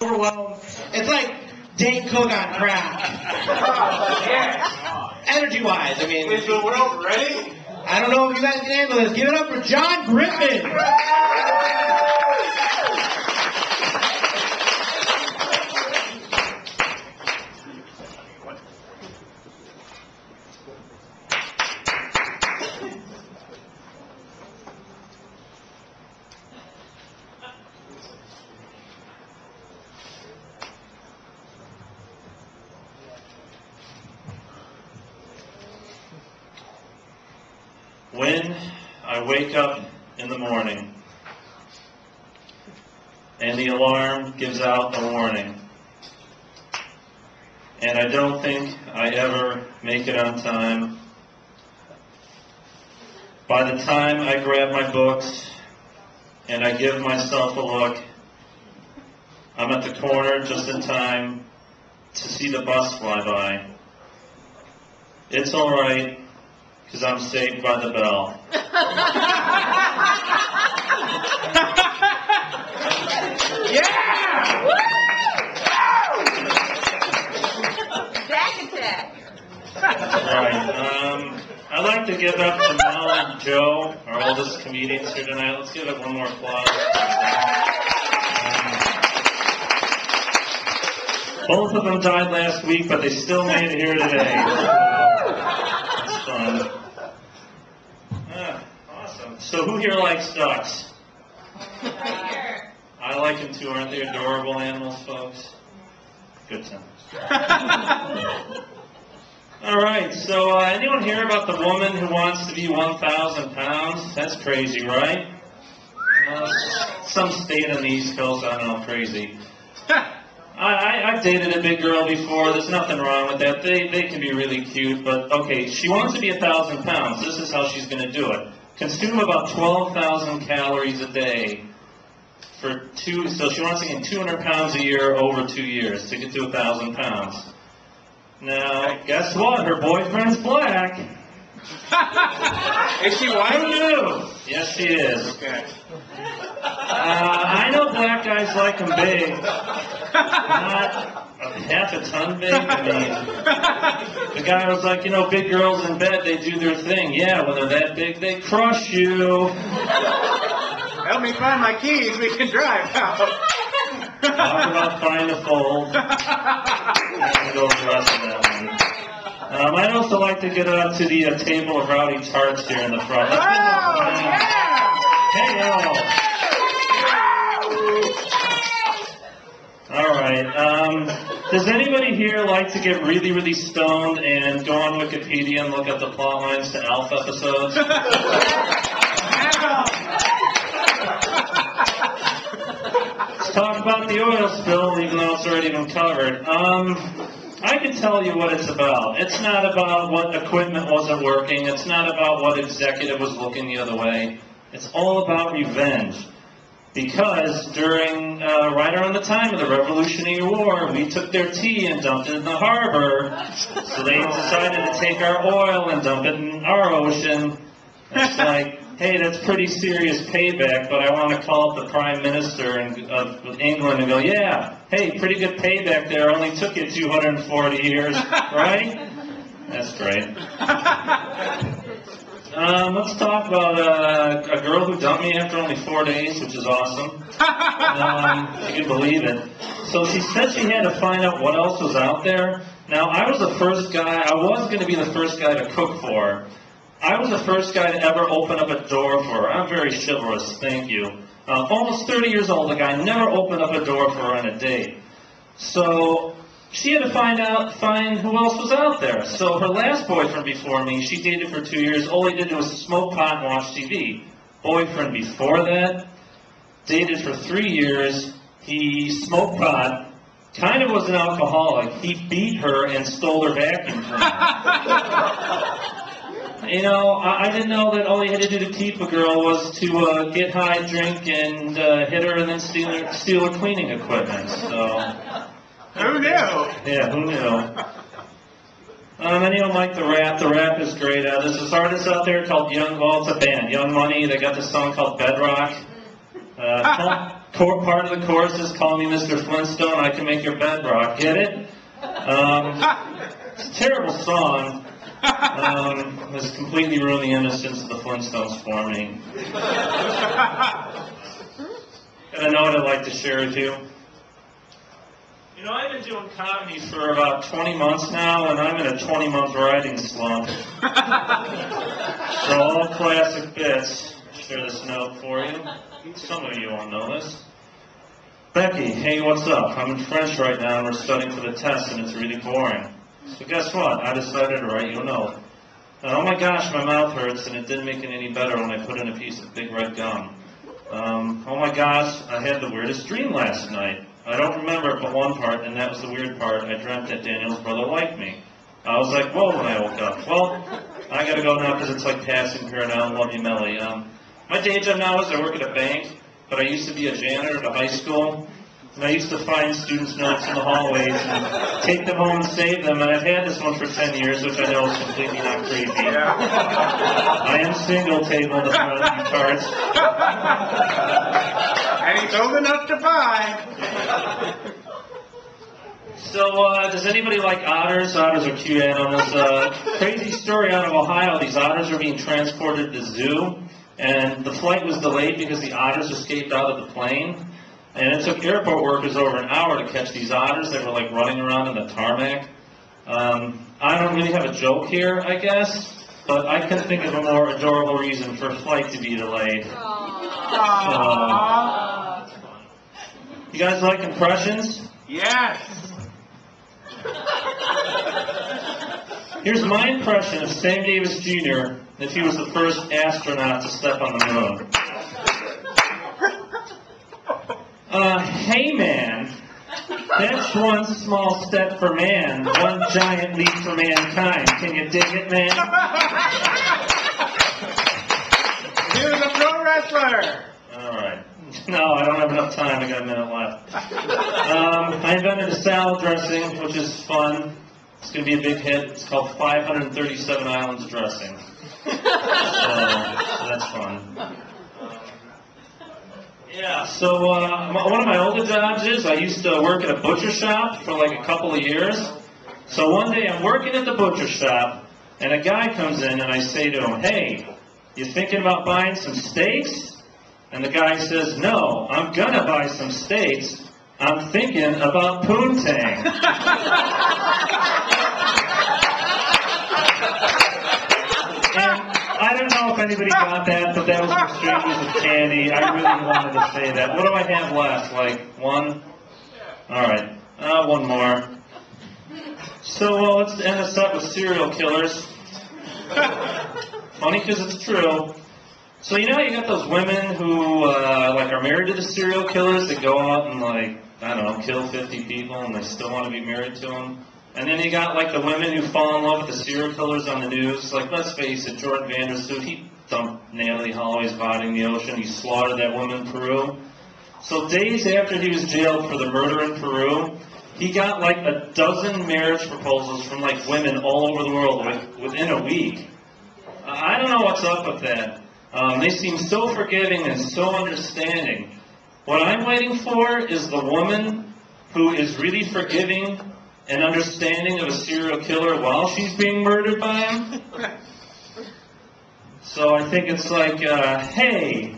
overwhelmed. It's like Dane Cook on crack. Energy-wise, I mean. Is the world ready? I don't know if you guys can handle this. Give it up for John Griffin. When I wake up in the morning and the alarm gives out a warning, and I don't think I ever make it on time, by the time I grab my books and I give myself a look, I'm at the corner just in time to see the bus fly by. It's all right, because I'm saved by the bell. Yeah! Woo! Back attack. Right. I'd like to give up to Mel and Joe, our oldest comedians here tonight. Let's give it one more applause. Both of them died last week, but they still made it here today. It's fun. Awesome. So who here likes ducks? I like them too. Aren't they adorable animals, folks? Good times. All right, so anyone hear about the woman who wants to be 1,000 pounds? That's crazy, right? Some state on the East Coast, I don't know, crazy. I've dated a big girl before. There's nothing wrong with that. They can be really cute, but okay, she wants to be 1,000 pounds. This is how she's going to do it. Consume about 12,000 calories a day for so she wants to gain 200 pounds a year over 2 years to get to 1,000 pounds. Now, guess what? Her boyfriend's black. Is she white? Who knew? Yes, she is. Okay. I know black guys like them big. Not half a ton big. I mean, the guy was like, you know, big girls in bed, they do their thing. Yeah, when they're that big, they crush you. Help me find my keys. We can drive out. Talk about find a fold. I'm going to go with the rest of that one. I'd also like to get up to the table of rowdy tarts here in the front. Let's Hey, y'all. All right. Does anybody here like to get really, really stoned and go on Wikipedia and look at the plot lines to ALF episodes? Let's talk about the oil spill, even though it's already been covered. I can tell you what it's about. It's not about what equipment wasn't working. It's not about what executive was looking the other way. It's all about revenge. Because during, right around the time of the Revolutionary War, we took their tea and dumped it in the harbor. So they decided to take our oil and dump it in our ocean. It's like, hey, that's pretty serious payback, but I want to call up the Prime Minister of England and go, yeah, hey, pretty good payback there. Only took you 240 years, right? That's great. Let's talk about a girl who dumped me after only 4 days, which is awesome. You can believe it. So she said she had to find out what else was out there. Now, I was the first guy, I was going to be the first guy to cook for her. I was the first guy to ever open up a door for her. I'm very chivalrous, thank you. Almost 30 years old, the guy never opened up a door for her on a date. So she had to find who else was out there. So her last boyfriend before me, she dated for 2 years, all he did was smoke pot and watch TV. Boyfriend before that, dated for 3 years, he smoked pot, kind of was an alcoholic. He beat her and stole her vacuum cleaner. You know, I didn't know that all you had to do to keep a girl was to get high, drink, and hit her, and then steal her cleaning equipment. So, Who knew? Yeah, who knew? Anyone like the rap? The rap is great. There's this artist out there called Young, well, it's a band, Young Money. They got this song called Bedrock. Part of the chorus is "Call me Mr. Flintstone, I can make your bed rock." Get it? It's a terrible song. Has completely ruined the innocence of the Flintstones for me. And I know what I'd like to share with you. You know, I've been doing comedy for about 20 months now, and I'm in a 20-month writing slump. So all classic bits. Share this note for you. Some of you won't know this. Becky, hey, what's up? I'm in French right now, and we're studying for the test, and it's really boring. So guess what? I decided to write you a note. And oh my gosh, my mouth hurts, and it didn't make it any better when I put in a piece of big red gum. Oh my gosh, I had the weirdest dream last night. I don't remember it but one part, and that was the weird part. I dreamt that Daniel's brother liked me. I was like, whoa, when I woke up. Well, I gotta go now because it's like passing here now. Love you, Melly. My day job now is I work at a bank, but I used to be a janitor at a high school. And I used to find students' notes in the hallways and take them home and save them. And I've had this one for 10 years, which I know is completely not creepy. I am single, table in the front of you cards. And he's old enough to buy. So, does anybody like otters? Otters are cute animals. Crazy story out of Ohio. These otters are being transported to the zoo. And the flight was delayed because the otters escaped out of the plane. And it took airport workers over an hour to catch these otters. They were like running around in the tarmac. I don't really have a joke here, I guess, but I couldn't think of a more adorable reason for a flight to be delayed. You guys like impressions? Yes. Here's my impression of Sam Davis Jr. if he was the first astronaut to step on the moon. Hey man, that's one small step for man, one giant leap for mankind. Can you dig it, man? He was a pro wrestler. Alright. No, I don't have enough time. I got a minute left. I invented a salad dressing, which is fun. It's going to be a big hit. It's called 537 Islands Dressing. So that's fun. Yeah, so one of my older jobs is I used to work at a butcher shop for like a couple of years. So one day I'm working at the butcher shop, and a guy comes in, and I say to him, hey, you thinking about buying some steaks? And the guy says, no, I'm gonna buy some steaks. I'm thinking about poontang. And I don't know if anybody got that, but that was for Strangers with Candy. I really wanted to say that. What do I have left? Like one? Alright, one more. So let's end this up with serial killers. Funny because it's true. So you know you got those women who like are married to the serial killers that go out and like, I don't know, kill 50 people and they still want to be married to them? And then you got like the women who fall in love with the serial killers on the news. Like, let's face it, Jordan Vandersloot, he dumped Natalie Holloway's body in the ocean. He slaughtered that woman in Peru. So days after he was jailed for the murder in Peru, he got like a dozen marriage proposals from like women all over the world within a week. I don't know what's up with that. They seem so forgiving and so understanding. What I'm waiting for is the woman who is really forgiving and understanding of a serial killer while she's being murdered by him. So I think it's like, hey,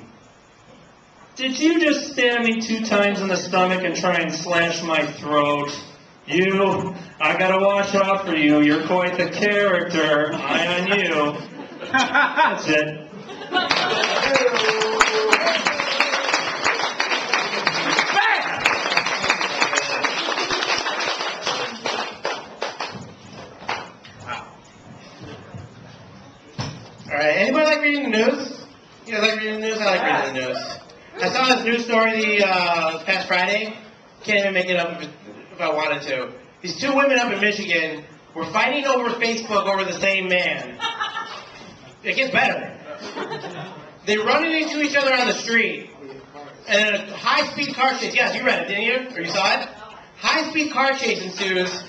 did you just stab me 2 times in the stomach and try and slash my throat? You, I gotta watch out for you. You're quite the character. Eye on you. That's it. Alright, anybody like reading the news? You guys like reading the news? I like reading the news. I saw this news story this past Friday. Can't even make it up if I wanted to. These 2 women up in Michigan were fighting over Facebook over the same man. It gets better. They run into each other on the street, and a high-speed car chase. Yes, you read it, didn't you? Or you saw it? High-speed car chase ensues,